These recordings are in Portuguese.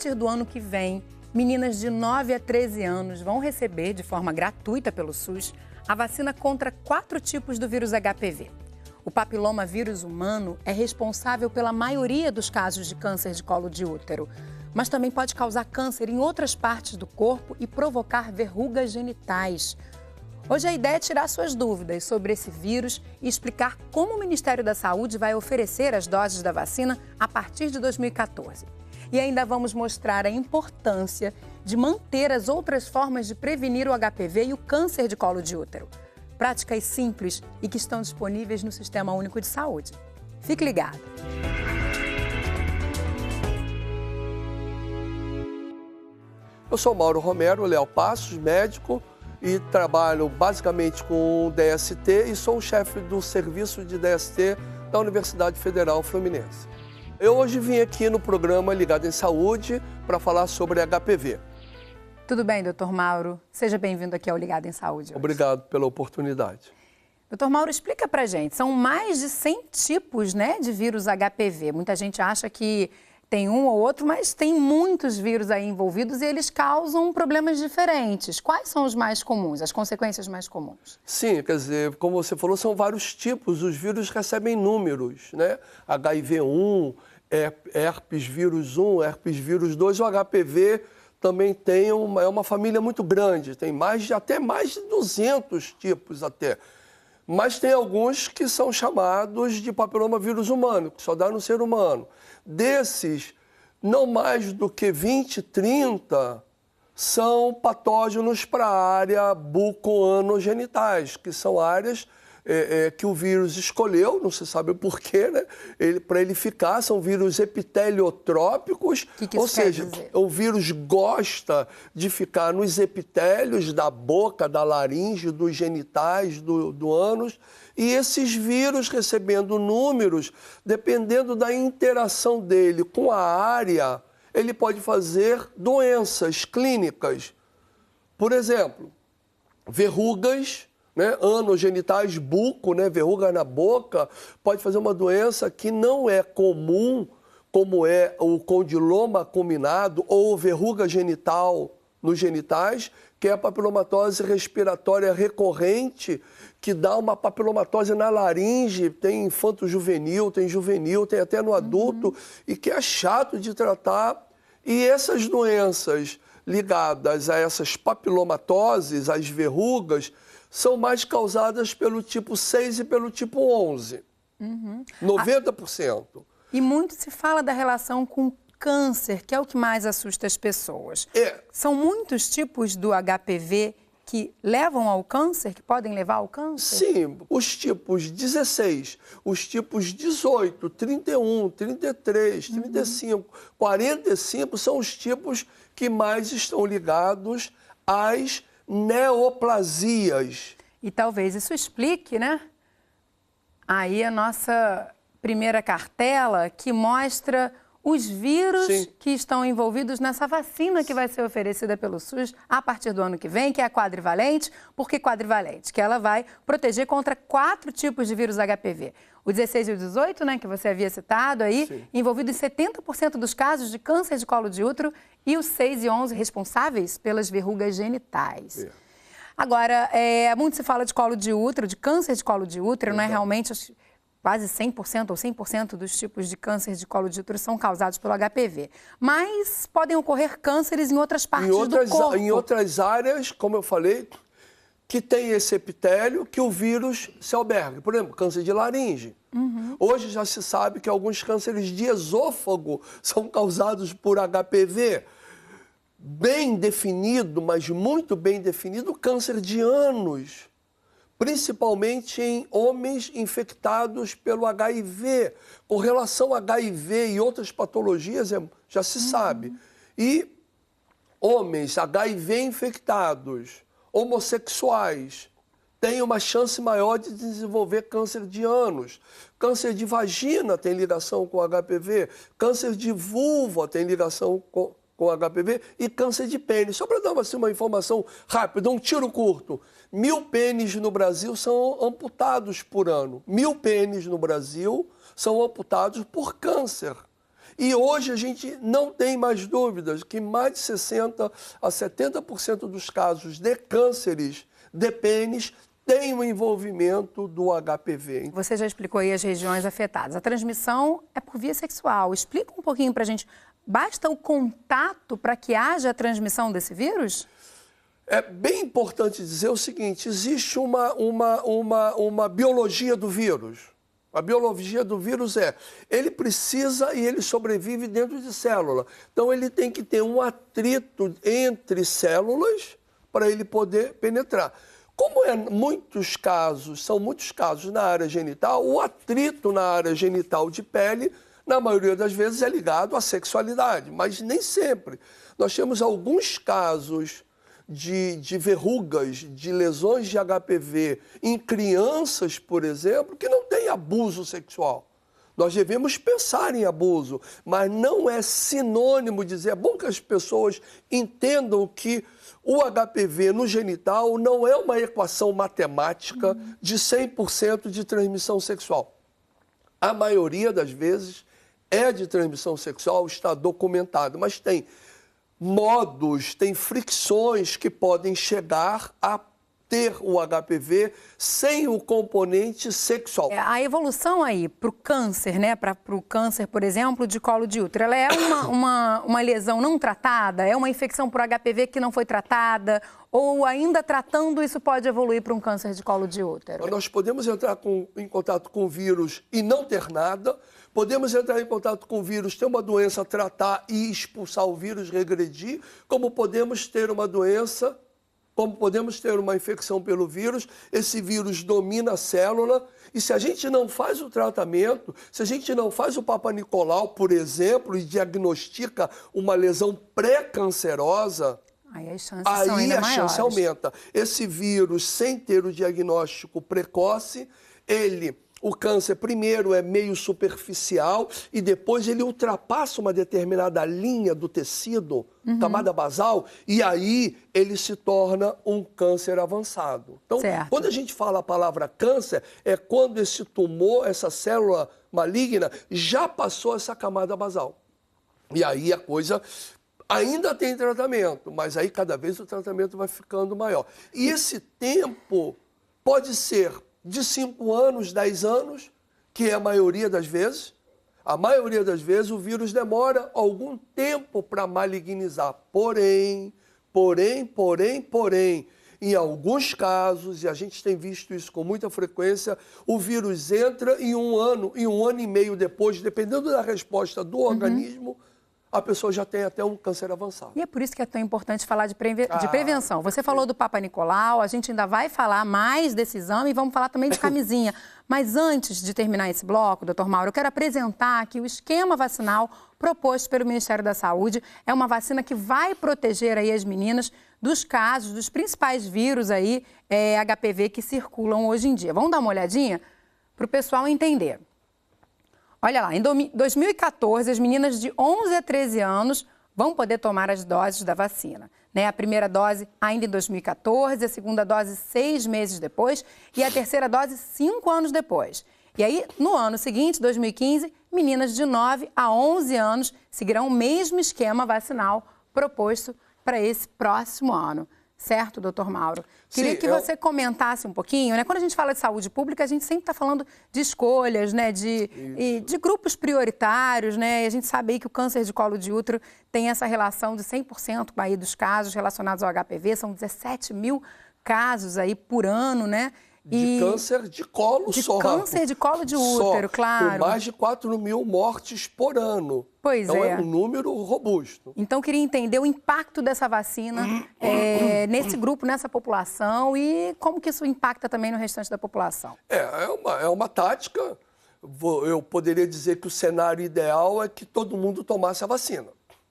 partir do ano que vem, meninas de 9 a 13 anos vão receber, de forma gratuita pelo SUS, a vacina contra 4 tipos do vírus HPV. O papiloma vírus humano é responsável pela maioria dos casos de câncer de colo de útero, mas também pode causar câncer em outras partes do corpo e provocar verrugas genitais. Hoje a ideia é tirar suas dúvidas sobre esse vírus e explicar como o Ministério da Saúde vai oferecer as doses da vacina a partir de 2014. E ainda vamos mostrar a importância de manter as outras formas de prevenir o HPV e o câncer de colo de útero. Práticas simples e que estão disponíveis no Sistema Único de Saúde. Fique ligado! Eu sou Mauro Romero, Léo Passos, médico, e trabalho basicamente com DST e sou o chefe do serviço de DST da Universidade Federal Fluminense. Eu hoje vim aqui no programa Ligado em Saúde para falar sobre HPV. Tudo bem, doutor Mauro? Seja bem-vindo aqui ao Ligado em Saúde hoje. Obrigado pela oportunidade. Doutor Mauro, explica pra gente, são mais de 100 tipos, de vírus HPV. Muita gente acha que tem um ou outro, mas tem muitos vírus aí envolvidos e eles causam problemas diferentes. Quais são os mais comuns, as consequências mais comuns? Sim, quer dizer, como você falou, são vários tipos. Os vírus recebem números, HIV1, herpes vírus 1, herpes vírus 2, o HPV também é uma família muito grande, tem até mais de 200 tipos até. Mas tem alguns que são chamados de papiloma vírus humano, que só dá no ser humano. Desses, não mais do que 20, 30 são patógenos para a área bucoanogenitais, que são áreas que o vírus escolheu, não se sabe o porquê, para ele ficar, são vírus epiteliotrópicos, ou seja, o vírus gosta de ficar nos epitélios da boca, da laringe, dos genitais, do ânus, e esses vírus recebendo números, dependendo da interação dele com a área, ele pode fazer doenças clínicas. Por exemplo, verrugas, anogenitais, buco, verruga na boca, pode fazer uma doença que não é comum, como é o condiloma acuminado ou verruga genital nos genitais, que é a papilomatose respiratória recorrente, que dá uma papilomatose na laringe, tem infanto-juvenil, tem até no adulto, e que é chato de tratar. E essas doenças ligadas a essas papilomatoses, as verrugas, são mais causadas pelo tipo 6 e pelo tipo 11. 90%. E muito se fala da relação com câncer, que é o que mais assusta as pessoas. São muitos tipos do HPV que levam ao câncer, que podem levar ao câncer? Sim, os tipos 16, os tipos 18, 31, 33, 35, 45 são os tipos que mais estão ligados às neoplasias. E talvez isso explique, aí a nossa primeira cartela que mostra os vírus que estão envolvidos nessa vacina que vai ser oferecida pelo SUS a partir do ano que vem, que é a quadrivalente. Por que quadrivalente? Que ela vai proteger contra 4 tipos de vírus HPV. O 16 e o 18, que você havia citado aí, envolvido em 70% dos casos de câncer de colo de útero, e os 6 e 11 responsáveis pelas verrugas genitais. Agora, muito se fala de colo de útero, de câncer de colo de útero, não é realmente... Quase 100% ou 100% dos tipos de câncer de colo de útero são causados pelo HPV. Mas podem ocorrer cânceres em outras partes do corpo. Em outras áreas, como eu falei, que tem esse epitélio que o vírus se alberga. Por exemplo, câncer de laringe. Hoje já se sabe que alguns cânceres de esôfago são causados por HPV. Bem definido, mas muito bem definido, câncer de ânus. Principalmente em homens infectados pelo HIV. Com relação a HIV e outras patologias, já se sabe. E homens HIV infectados, homossexuais, têm uma chance maior de desenvolver câncer de ânus. Câncer de vagina tem ligação com HPV. Câncer de vulva tem ligação com HPV e câncer de pênis. Só para dar uma informação rápida, um tiro curto. 1000 pênis no Brasil são amputados por ano. 1000 pênis no Brasil são amputados por câncer. E hoje a gente não tem mais dúvidas que mais de 60% a 70% dos casos de cânceres de pênis tem o envolvimento do HPV. Você já explicou aí as regiões afetadas. A transmissão é por via sexual. Explica um pouquinho pra gente. Basta o contato para que haja a transmissão desse vírus? É bem importante dizer o seguinte, existe uma biologia do vírus. A biologia do vírus ele precisa e ele sobrevive dentro de célula. Então, ele tem que ter um atrito entre células para ele poder penetrar. Como são muitos casos na área genital, o atrito na área genital de pele, na maioria das vezes, é ligado à sexualidade, mas nem sempre. Nós temos alguns casos de verrugas, de lesões de HPV em crianças, por exemplo, que não tem abuso sexual. Nós devemos pensar em abuso, mas não é sinônimo de dizer... É bom que as pessoas entendam que o HPV no genital não é uma equação matemática de 100% de transmissão sexual. A maioria das vezes é de transmissão sexual, está documentado, mas tem modos, tem fricções que podem chegar a ter o HPV sem o componente sexual. A evolução aí para o câncer, né? Para o câncer, por exemplo, de colo de útero, ela é uma lesão não tratada? É uma infecção por HPV que não foi tratada? Ou ainda tratando, isso pode evoluir para um câncer de colo de útero? Nós podemos entrar em contato com o vírus e não ter nada. Podemos entrar em contato com o vírus, ter uma doença, tratar e expulsar o vírus, regredir. Como podemos ter uma doença... Como podemos ter uma infecção pelo vírus, esse vírus domina a célula e se a gente não faz o tratamento, se a gente não faz o Papa Nicolau, por exemplo, e diagnostica uma lesão pré-cancerosa, aí as chances são ainda maiores. Chance aumenta. Esse vírus, sem ter o diagnóstico precoce, o câncer primeiro é meio superficial e depois ele ultrapassa uma determinada linha do tecido, camada basal, e aí ele se torna um câncer avançado. Então, quando a gente fala a palavra câncer, é quando esse tumor, essa célula maligna, já passou essa camada basal. E aí a coisa... Ainda tem tratamento, mas aí cada vez o tratamento vai ficando maior. E esse tempo pode ser de 5 anos, 10 anos, que é a maioria das vezes. A maioria das vezes o vírus demora algum tempo para malignizar. Porém, em alguns casos, e a gente tem visto isso com muita frequência, o vírus entra e um ano e meio depois, dependendo da resposta do organismo, a pessoa já tem até um câncer avançado. E é por isso que é tão importante falar de prevenção. Você falou do Papa Nicolau, a gente ainda vai falar mais desse exame e vamos falar também de camisinha. Mas antes de terminar esse bloco, doutor Mauro, eu quero apresentar aqui o esquema vacinal proposto pelo Ministério da Saúde. É uma vacina que vai proteger aí as meninas dos casos, dos principais vírus aí, HPV que circulam hoje em dia. Vamos dar uma olhadinha para o pessoal entender. Olha lá, em 2014, as meninas de 11 a 13 anos vão poder tomar as doses da vacina. Né? A primeira dose ainda em 2014, a segunda dose 6 meses depois e a terceira dose 5 anos depois. E aí, no ano seguinte, 2015, meninas de 9 a 11 anos seguirão o mesmo esquema vacinal proposto para esse próximo ano. Certo, doutor Mauro? Queria que você comentasse um pouquinho, né? Quando a gente fala de saúde pública, a gente sempre está falando de escolhas, né? De grupos prioritários, né? E a gente sabe aí que o câncer de colo de útero tem essa relação de 100% aí dos casos relacionados ao HPV, são 17 mil casos aí por ano, né? De câncer de colo só. De câncer de colo de útero, claro. Com mais de 4 mil mortes por ano. Pois então é um número robusto. Então, queria entender o impacto dessa vacina nesse grupo, nessa população e como que isso impacta também no restante da população. É uma tática. Eu poderia dizer que o cenário ideal é que todo mundo tomasse a vacina.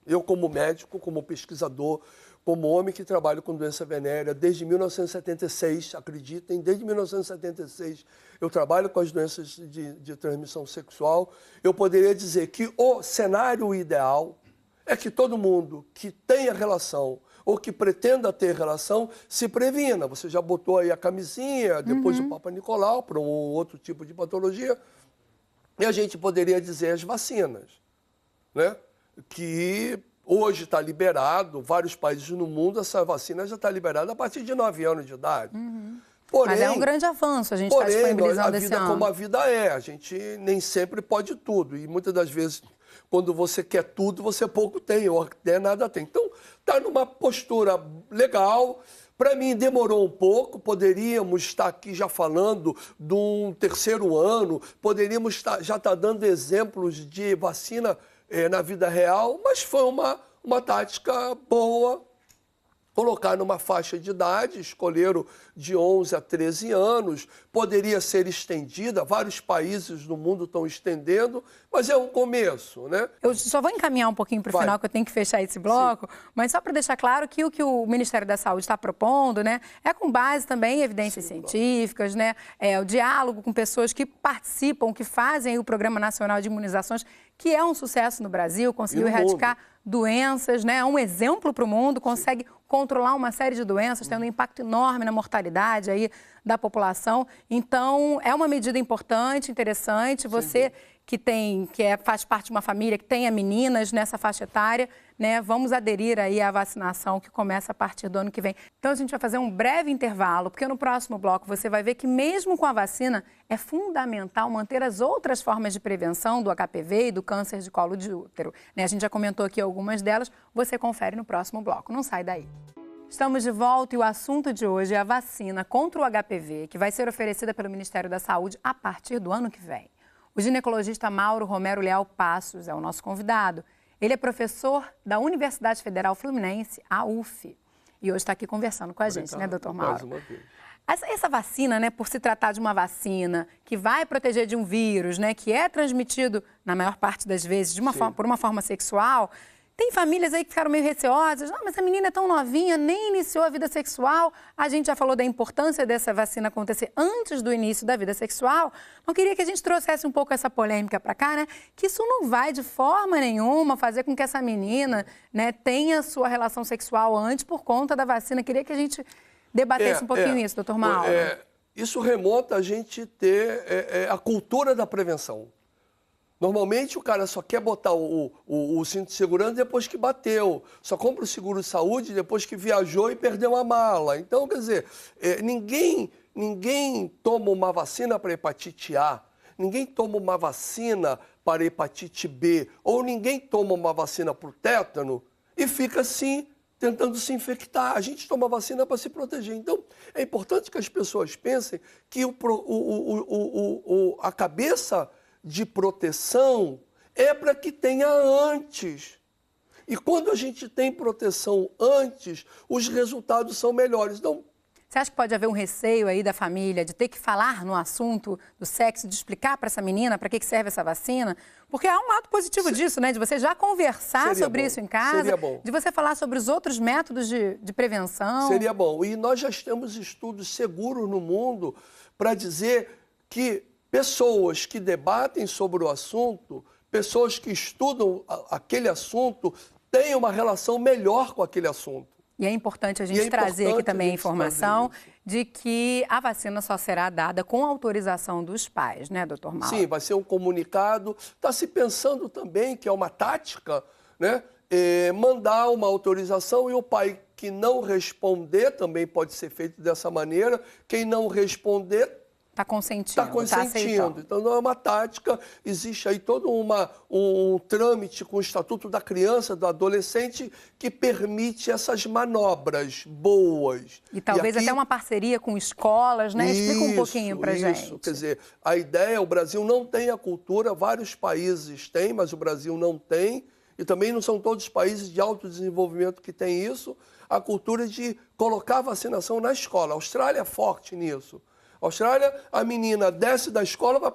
Eu, como médico, como pesquisador, como homem que trabalha com doença venérea desde 1976, acreditem, desde 1976 eu trabalho com as doenças de transmissão sexual, eu poderia dizer que o cenário ideal é que todo mundo que tenha relação ou que pretenda ter relação se previna. Você já botou aí a camisinha, depois o Papa Nicolau para um outro tipo de patologia, e a gente poderia dizer as vacinas. né? Que hoje está liberado, vários países no mundo, essa vacina já está liberada a partir de 9 anos de idade. Porém, mas é um grande avanço, a gente está disponibilizando esse ano. A vida como a vida é, a gente nem sempre pode tudo. E muitas das vezes, quando você quer tudo, você pouco tem, ou até nada tem. Então, está numa postura legal. Para mim, demorou um pouco, poderíamos estar aqui já falando de um terceiro ano, poderíamos já estar dando exemplos de vacina na vida real, mas foi uma tática boa. Colocar numa faixa de idade, escolheram de 11 a 13 anos, poderia ser estendida, vários países no mundo estão estendendo, mas é um começo, né? Eu só vou encaminhar um pouquinho para o final, que eu tenho que fechar esse bloco, mas só para deixar claro que o que o Ministério da Saúde está propondo, né, é com base também em evidências científicas, né, o diálogo com pessoas que participam, que fazem o Programa Nacional de Imunizações, que é um sucesso no Brasil, conseguiu erradicar doenças, né? É um exemplo para o mundo, consegue controlar uma série de doenças, tendo um impacto enorme na mortalidade aí da população. Então, é uma medida importante, interessante. Você faz parte de uma família que tenha meninas nessa faixa etária, né? Vamos aderir aí à vacinação que começa a partir do ano que vem. Então, a gente vai fazer um breve intervalo, porque no próximo bloco você vai ver que mesmo com a vacina é fundamental manter as outras formas de prevenção do HPV e do câncer de colo de útero, né? A gente já comentou aqui algumas delas, você confere no próximo bloco. Não sai daí. Estamos de volta e o assunto de hoje é a vacina contra o HPV, que vai ser oferecida pelo Ministério da Saúde a partir do ano que vem. O ginecologista Mauro Romero Leal Passos é o nosso convidado. Ele é professor da Universidade Federal Fluminense, a UF. E hoje está aqui conversando com a gente, né, doutor Mauro? Mais uma vez. Essa vacina, né, por se tratar de uma vacina que vai proteger de um vírus, né, que é transmitido, na maior parte das vezes, por uma forma sexual, tem famílias aí que ficaram meio receosas. Ah, mas a menina é tão novinha, nem iniciou a vida sexual. A gente já falou da importância dessa vacina acontecer antes do início da vida sexual. Não queria que a gente trouxesse um pouco essa polêmica para cá, né? Que isso não vai de forma nenhuma fazer com que essa menina, né, tenha sua relação sexual antes por conta da vacina. Queria que a gente debatesse um pouquinho isso, doutor Mauro. Isso remonta a gente ter a cultura da prevenção. Normalmente o cara só quer botar o cinto de segurança depois que bateu. Só compra o seguro de saúde depois que viajou e perdeu a mala. Então, quer dizer, ninguém toma uma vacina para hepatite A, ninguém toma uma vacina para hepatite B, ou ninguém toma uma vacina para o tétano e fica assim, tentando se infectar. A gente toma vacina para se proteger. Então, é importante que as pessoas pensem que a cabeça de proteção é para que tenha antes. E quando a gente tem proteção antes, os resultados são melhores. Então, você acha que pode haver um receio aí da família de ter que falar no assunto do sexo, de explicar para essa menina para que serve essa vacina? Porque há um lado positivo disso, né? De você já conversar sobre isso em casa, de você falar sobre os outros métodos de prevenção. Seria bom. E nós já temos estudos seguros no mundo para dizer que pessoas que debatem sobre o assunto, pessoas que estudam aquele assunto, têm uma relação melhor com aquele assunto. E é importante a gente trazer aqui também a informação de que a vacina só será dada com autorização dos pais, né, doutor Mauro? Sim, vai ser um comunicado. Está se pensando também que é uma tática, né? Mandar uma autorização e o pai que não responder, também pode ser feito dessa maneira, quem não responder está consentindo. Está consentindo. Então, não é uma tática, existe aí todo um trâmite com o Estatuto da Criança, do Adolescente, que permite essas manobras boas. E talvez até uma parceria com escolas, né? Explica um pouquinho para a gente. Isso, quer dizer, a ideia, o Brasil não tem a cultura, vários países têm, mas o Brasil não tem, e também não são todos os países de alto desenvolvimento que têm isso, a cultura de colocar a vacinação na escola. A Austrália é forte nisso. A Austrália, a menina desce da escola, vai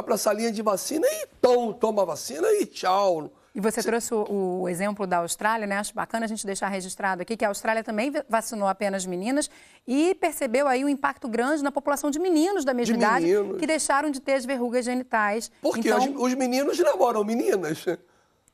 para a salinha de vacina e toma a vacina e tchau. E você trouxe o exemplo da Austrália, né? Acho bacana a gente deixar registrado aqui que a Austrália também vacinou apenas meninas e percebeu aí um impacto grande na população de meninos da mesma idade que deixaram de ter as verrugas genitais. Porque então, os meninos namoram meninas.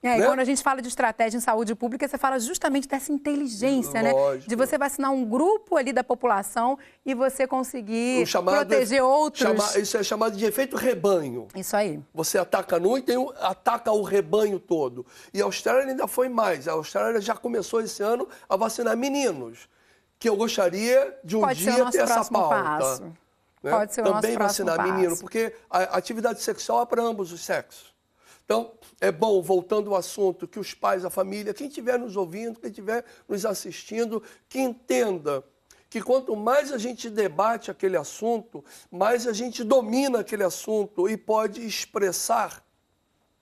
E né? quando a gente fala de estratégia em saúde pública, você fala justamente dessa inteligência, né? De você vacinar um grupo ali da população e você conseguir proteger outros. Isso é chamado de efeito rebanho. Isso aí. Você ataca num e ataca o rebanho todo. E a Austrália ainda foi mais. A Austrália já começou esse ano a vacinar meninos, que eu gostaria de um dia ter essa pauta. Passo. Né? Pode ser o nosso Também próximo vacinar passo. menino, porque a atividade sexual é para ambos os sexos. Então, é bom, voltando ao assunto, que os pais, a família, quem estiver nos ouvindo, quem estiver nos assistindo, que entenda que quanto mais a gente debate aquele assunto, mais a gente domina aquele assunto e pode expressar,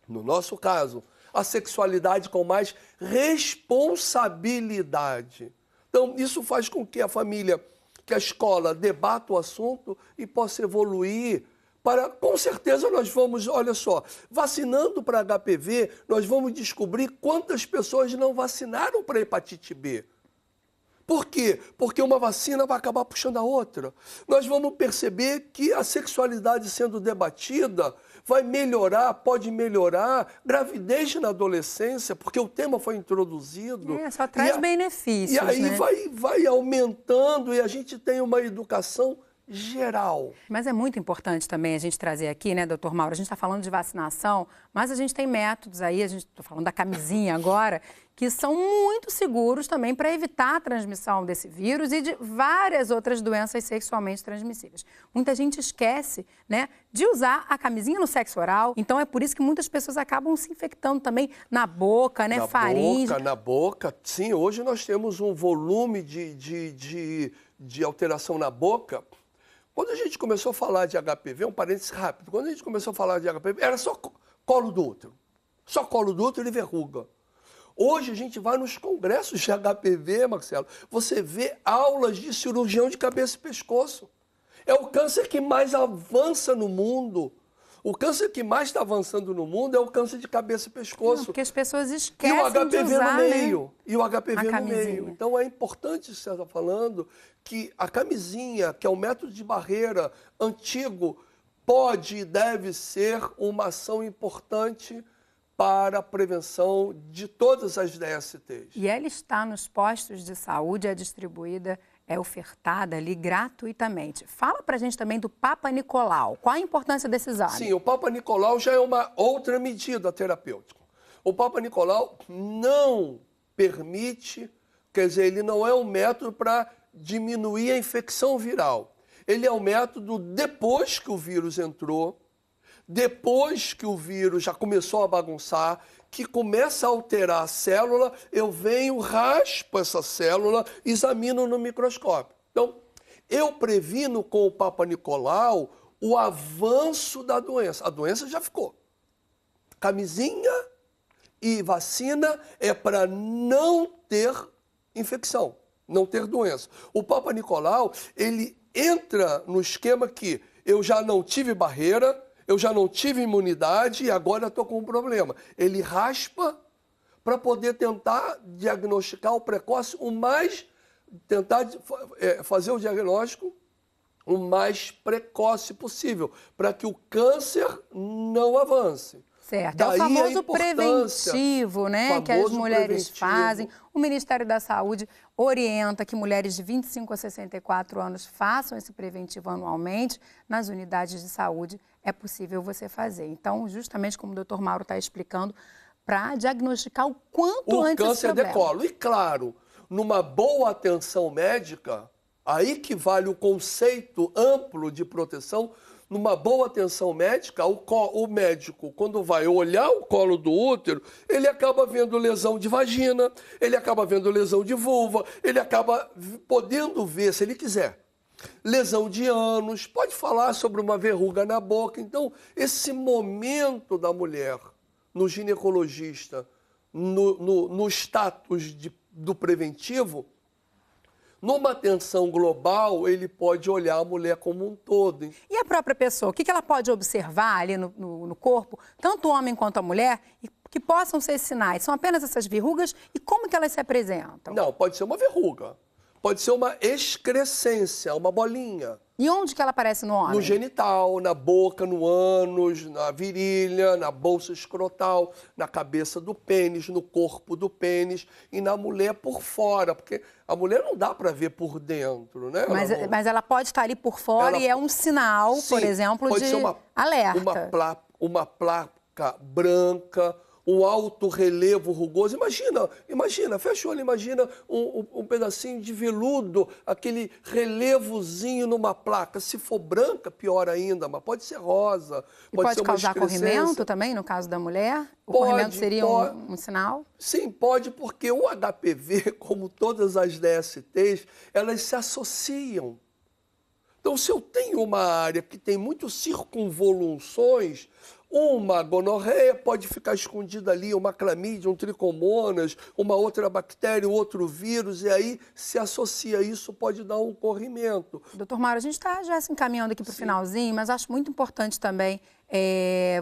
no nosso caso, a sexualidade com mais responsabilidade. Então, isso faz com que a família, que a escola debata o assunto e possa evoluir para, com certeza nós vamos, olha só, vacinando para HPV, nós vamos descobrir quantas pessoas não vacinaram para hepatite B. Por quê? Porque uma vacina vai acabar puxando a outra. Nós vamos perceber que a sexualidade sendo debatida vai melhorar, pode melhorar, gravidez na adolescência, porque o tema foi introduzido. Só traz benefícios, E aí, né? vai aumentando e a gente tem uma educação geral. Mas é muito importante também a gente trazer aqui, né, doutor Mauro? A gente está falando de vacinação, mas a gente tem métodos aí, a gente está falando da camisinha agora, que são muito seguros também para evitar a transmissão desse vírus e de várias outras doenças sexualmente transmissíveis. Muita gente esquece, né, de usar a camisinha no sexo oral, então é por isso que muitas pessoas acabam se infectando também na boca, né, faringe. Na boca. Sim, hoje nós temos um volume de alteração na boca. Quando a gente começou a falar de HPV, um parênteses rápido, quando a gente começou a falar de HPV, era só colo do útero. Só colo do útero e verruga. Hoje a gente vai nos congressos de HPV, Marcelo, você vê aulas de cirurgião de cabeça e pescoço. É o câncer que mais avança no mundo. O câncer que mais está avançando no mundo é o câncer de cabeça e pescoço. Porque as pessoas esquecem e o HPV de usar, no meio. né? E o HPV A no meio. Então é importante, você está falando, que a camisinha, que é um método de barreira antigo, pode e deve ser uma ação importante para a prevenção de todas as DSTs. E ela está nos postos de saúde, é distribuída, é ofertada ali gratuitamente. Fala pra gente também do Papa Nicolau. Qual a importância desse exame? Sim, o Papa Nicolau já é uma outra medida terapêutica. O Papa Nicolau não permite, quer dizer, ele não é um método para diminuir a infecção viral. Ele é um método depois que o vírus entrou, depois que o vírus já começou a bagunçar, que começa a alterar a célula, eu venho, raspo essa célula, examino no microscópio. Então, eu previno com o Papa Nicolau o avanço da doença. A doença já ficou. Camisinha e vacina é para não ter infecção, não ter doença. O Papa Nicolau, ele entra no esquema que eu já não tive barreira, eu já não tive imunidade e agora estou com um problema. Ele raspa para poder tentar diagnosticar o precoce, tentar fazer o diagnóstico o mais precoce possível, para que o câncer não avance. Certo, Daí é o famoso preventivo, né, que as mulheres fazem. O Ministério da Saúde orienta que mulheres de 25 a 64 anos façam esse preventivo anualmente. Nas unidades de saúde é possível você fazer. Então, justamente como o doutor Mauro está explicando, para diagnosticar o quanto antes esse problema. O câncer de colo. E claro, numa boa atenção médica, aí que vale o conceito amplo de proteção. Numa boa atenção médica, o médico, quando vai olhar o colo do útero, ele acaba vendo lesão de vagina, ele acaba vendo lesão de vulva, ele acaba podendo ver, se ele quiser, lesão de ânus, pode falar sobre uma verruga na boca. Então, esse momento da mulher, no ginecologista, no status do preventivo, numa atenção global, ele pode olhar a mulher como um todo. E a própria pessoa, o que ela pode observar ali no corpo, tanto o homem quanto a mulher, que possam ser sinais? São apenas essas verrugas e como que elas se apresentam? Não, pode ser uma verruga, pode ser uma excrescência, uma bolinha. E onde que ela aparece no homem? No genital, na boca, no ânus, na virilha, na bolsa escrotal, na cabeça do pênis, no corpo do pênis e na mulher por fora, porque a mulher não dá para ver por dentro, né? Mas ela pode estar ali por fora e é um sinal, sim, por exemplo, pode de ser alerta. Uma placa branca, um alto relevo rugoso. Imagina, fecha o olho, imagina um pedacinho de veludo, aquele relevozinho numa placa. Se for branca, pior ainda, mas pode ser rosa. Pode causar corrimento também, no caso da mulher? O corrimento seria um sinal? Sim, pode, porque o HPV, como todas as DSTs, elas se associam. Então, se eu tenho uma área que tem muitas circunvoluções, uma gonorreia pode ficar escondida ali, uma clamídia, um tricomonas, uma outra bactéria, outro vírus, e aí se associa isso, pode dar um corrimento. Doutor Mauro, a gente está já se encaminhando aqui para o finalzinho, mas acho muito importante também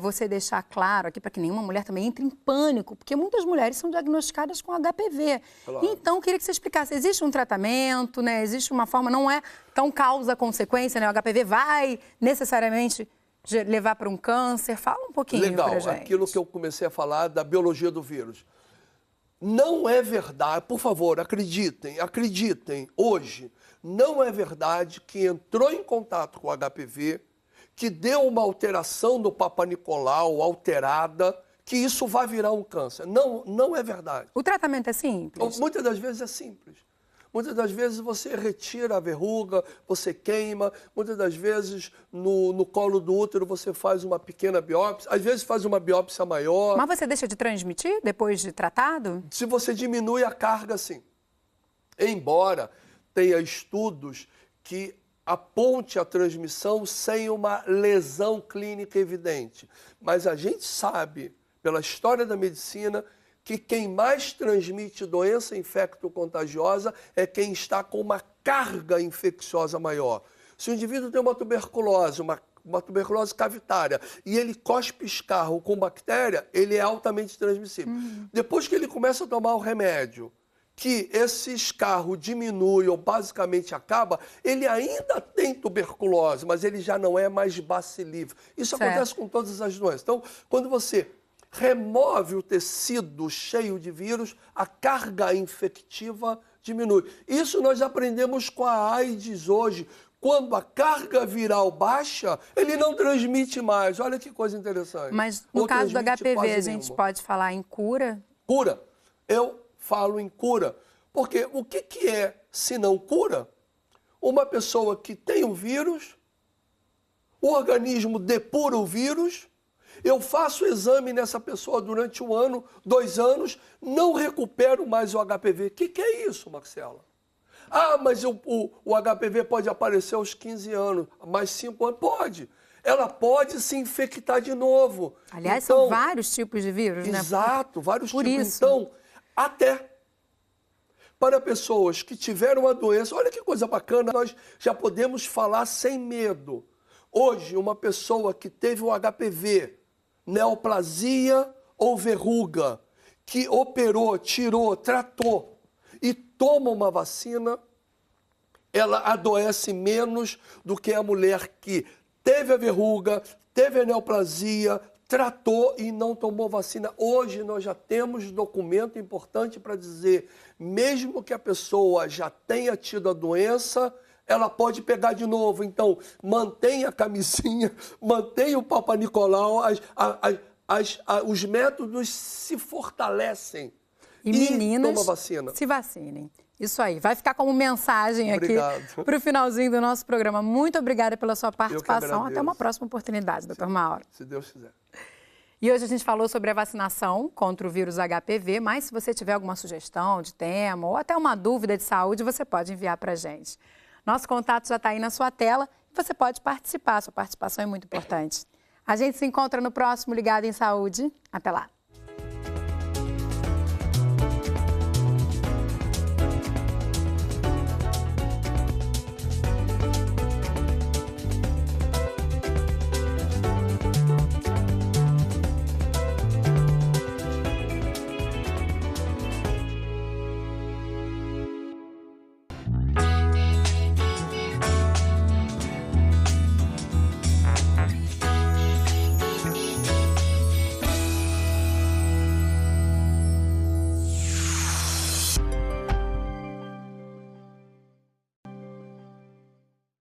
você deixar claro aqui para que nenhuma mulher também entre em pânico, porque muitas mulheres são diagnosticadas com HPV. Claro. Então, eu queria que você explicasse, existe um tratamento, né? Existe uma forma, não é tão causa-consequência, né? O HPV vai necessariamente levar para um câncer? Fala um pouquinho pra gente. Legal, aquilo que eu comecei a falar da biologia do vírus. Não é verdade, por favor, acreditem, hoje, não é verdade que entrou em contato com o HPV, que deu uma alteração no Papa Nicolau, alterada, que isso vai virar um câncer. Não é verdade. O tratamento é simples? Muitas das vezes é simples. Muitas das vezes você retira a verruga, você queima. Muitas das vezes no colo do útero você faz uma pequena biópsia. Às vezes faz uma biópsia maior. Mas você deixa de transmitir depois de tratado? Se você diminui a carga, sim. Embora tenha estudos que aponte a transmissão sem uma lesão clínica evidente. Mas a gente sabe, pela história da medicina, que quem mais transmite doença infecto-contagiosa é quem está com uma carga infecciosa maior. Se o indivíduo tem uma tuberculose cavitária, e ele cospe escarro com bactéria, ele é altamente transmissível. Depois que ele começa a tomar o remédio, que esse escarro diminui ou basicamente acaba, ele ainda tem tuberculose, mas ele já não é mais bacilífero. Isso acontece com todas as doenças. Então, quando você remove o tecido cheio de vírus, a carga infectiva diminui. Isso nós aprendemos com a AIDS hoje. Quando a carga viral baixa, ele não transmite mais. Olha que coisa interessante. Mas no caso do HPV, a gente pode falar em cura? Cura. Eu falo em cura. Porque o que é, se não cura? Uma pessoa que tem o vírus, o organismo depura o vírus, eu faço o exame nessa pessoa durante 1 ano, 2 anos, não recupero mais o HPV. O que é isso, Marcela? Ah, mas o HPV pode aparecer aos 15 anos, mais 5 anos? Pode. Ela pode se infectar de novo. Aliás, então, são vários tipos de vírus, né? Exato, vários tipos. Isso. Então, até para pessoas que tiveram a doença, olha que coisa bacana, nós já podemos falar sem medo. Hoje, uma pessoa que teve o HPV, neoplasia ou verruga, que operou, tirou, tratou e toma uma vacina, ela adoece menos do que a mulher que teve a verruga, teve a neoplasia, tratou e não tomou vacina. Hoje nós já temos documento importante para dizer, mesmo que a pessoa já tenha tido a doença, ela pode pegar de novo. Então, mantenha a camisinha, mantenha o Papa Nicolau, os métodos se fortalecem. E meninas, toma vacina. Se vacinem. Isso aí, vai ficar como mensagem aqui para o finalzinho do nosso programa. Muito obrigada pela sua participação. Até uma próxima oportunidade, doutor Mauro. Se Deus quiser. E hoje a gente falou sobre a vacinação contra o vírus HPV, mas se você tiver alguma sugestão de tema ou até uma dúvida de saúde, você pode enviar para a gente. Nosso contato já está aí na sua tela e você pode participar. Sua participação é muito importante. A gente se encontra no próximo Ligado em Saúde. Até lá.